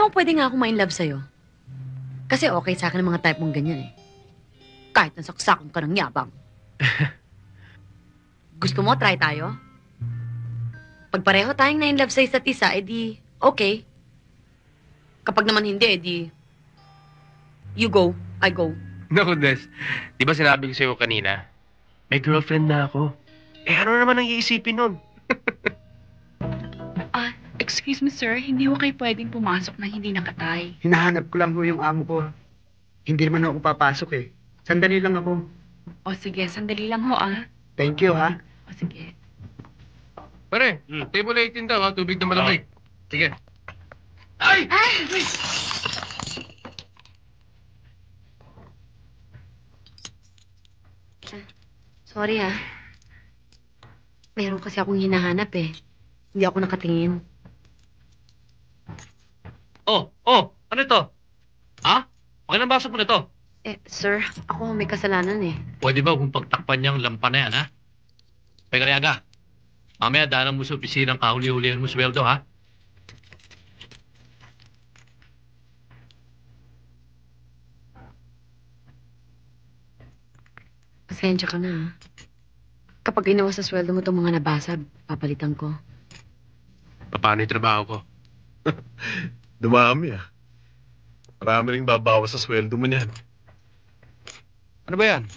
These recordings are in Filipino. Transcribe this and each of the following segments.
Alam mo, pwede nga akong ma-inlove sa'yo. Kasi okay sa akin ang mga type mong ganyan eh. Kahit nasaksakan ka ng yabang. Gusto mo, try tayo? Pag pareho tayong na-inlove sa isa't isa, edi okay. Kapag naman hindi, edi you go, I go. Naku, Des. Di ba sinabi ko sa'yo kanina? May girlfriend na ako. Eh, ano naman ang iisipin nun? Excuse me, sir. Hindi ho kayo pwedeng pumasok na hindi nakatay. Hinahanap ko lang ho yung amo ko. Hindi naman ako papasok eh. Sandali lang ako. O sige, sandali lang ho, ah. Thank you ha. O sige. Pare, table 18 daw, ha? Tubig na malamig. Sige. Ay! Sorry ha. Meron kasi akong hinahanap eh. Hindi ako nakatingin. Oh, ano ito? Ha? Bakit nang basok mo na ito? Sir, ako may kasalanan eh. Pwede ba kung pagtakpan niyang lampa na yan, ha? Pagkariaga, mamaya daanan mo sa opisina ang kahuli-hulihan mo sweldo, ha? Pasensya ka na ha. Kapag ginawa sa sweldo mo itong mga nabasag, papalitan ko. Paano yung trabaho ko? Dumami ah. Marami ring babawas sa sweldo mo niyan. Ano ba yan?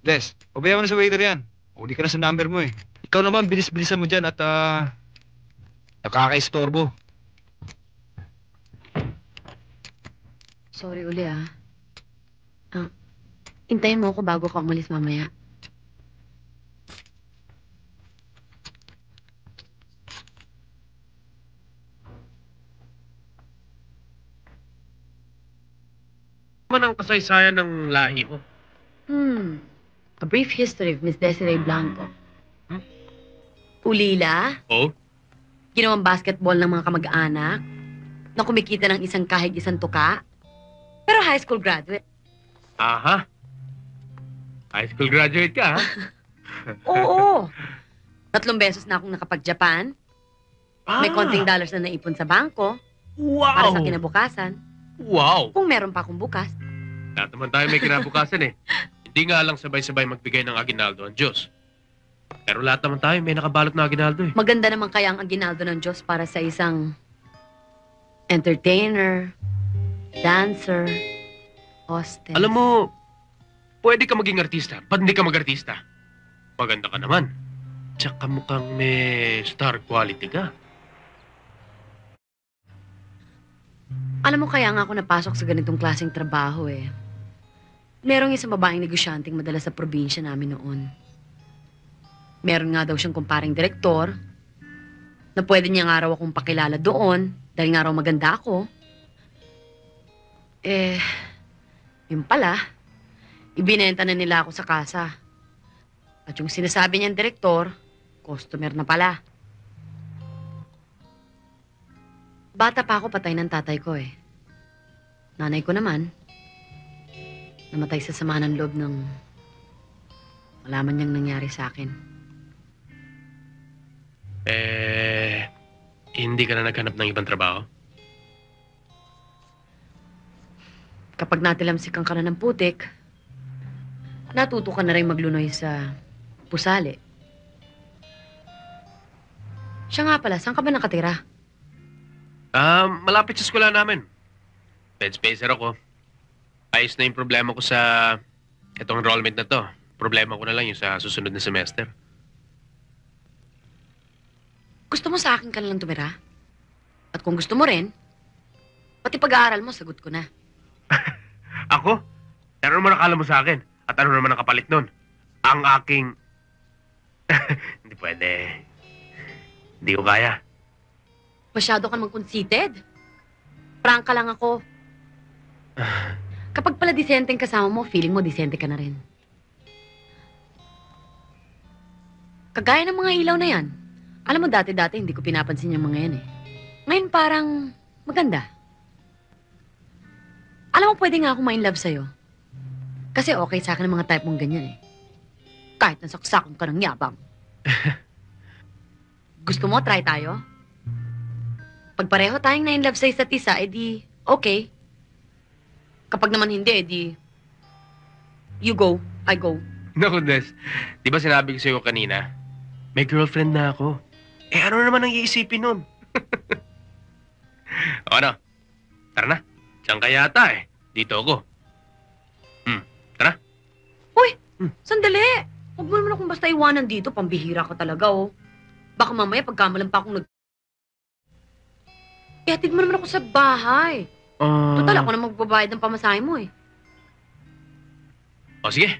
Des, pabayaan mo na sa waiter yan. Uli ka na sa number mo eh. Ikaw naman, bilis-bilisan mo dyan at nakaka-istorbo. Sorry uli ah. Hintayin mo ako bago ka umalis mamaya. Ano ang kasaysayan ng lahi mo? A brief history of Miss Desiree Blanco. Ulila, Oh? ginawang basketball ng mga kamag-anak, na kumikita ng isang kahig isang tuka, pero high school graduate. Aha. High school graduate ka, ha? Oo. 3 beses na akong nakapag-Japan. May konting dollars na naipon sa bangko Wow! para sa kinabukasan. Wow! Kung meron pa akong bukas. Lahat naman tayo may kinabukasan eh. Hindi nga lang sabay-sabay magbigay ng aginaldo ang Diyos. Pero lahat naman tayo may nakabalot na aginaldo eh. Maganda naman kaya ang aginaldo ng Diyos para sa isang entertainer, dancer, hostess. Alam mo, pwede ka maging artista. Ba't hindi ka mag-artista? Maganda ka naman. Tsaka mukhang may star quality ka. Alam mo kaya nga ako napasok sa ganitong klaseng trabaho eh. Merong isang babaeng negosyanteng madala sa probinsya namin noon. Meron nga daw siyang kumparing direktor na pwede niya nga raw akong pakilala doon dahil nga raw maganda ako. Yun pala, ibinenta na nila ako sa kasa. At yung sinasabi niyang direktor, customer na pala. Bata pa ako, patay ng tatay ko eh. Nanay ko naman, namatay sa sama ng loob ng malaman niyang nangyari sa akin. Hindi ka na naghanap ng ibang trabaho? Kapag natilamsikan ka na ng putik, natuto ka na rin maglunoy sa pusali. Siya nga pala, saan ka ba nakatira? Malapit sa eskwela namin. Bed spacer ako. Ayos na yung problema ko sa itong enrollment na to. Problema ko na lang yung sa susunod na semester. Gusto mo sa akin ka na lang tumira? At kung gusto mo rin, pati pag-aaral mo, sagot ko na. Ako? Pero ano naman akala mo sa akin? At ano naman ang kapalit nun? Ang aking... Hindi pwede. Hindi ko kaya. Masyado ka naman conceited. Prangka lang ako. Kapag pala disenteng kasama mo, feeling mo disente ka na rin. Kagaya ng mga ilaw na yan. Alam mo, dati-dati hindi ko pinapansin yung mga yan eh. Ngayon parang maganda. Alam mo, pwede nga akong ma-inlove sa'yo. Kasi okay sa akin ang mga type mong ganyan eh. Kahit nasaksakan ka ng yabang. Gusto mo, try tayo? Pag pareho tayong na-in-love sa isa't isa, edi okay. Kapag naman hindi, edi you go, I go. Naku, Des. Di ba sinabi ko sa'yo kanina, may girlfriend na ako. Eh, ano naman ang iisipin nun? O ano? Tara na. Diyan ka yata eh. Dito ako. Tara. Sandali! Huwag mo naman akong basta iwanan dito, pambihira ka talaga, oh. Baka mamaya pagkamalan pa akong Ihatid mo naman ako sa bahay. Total, ako na magbabayad ng pamasahe mo, eh. O sige.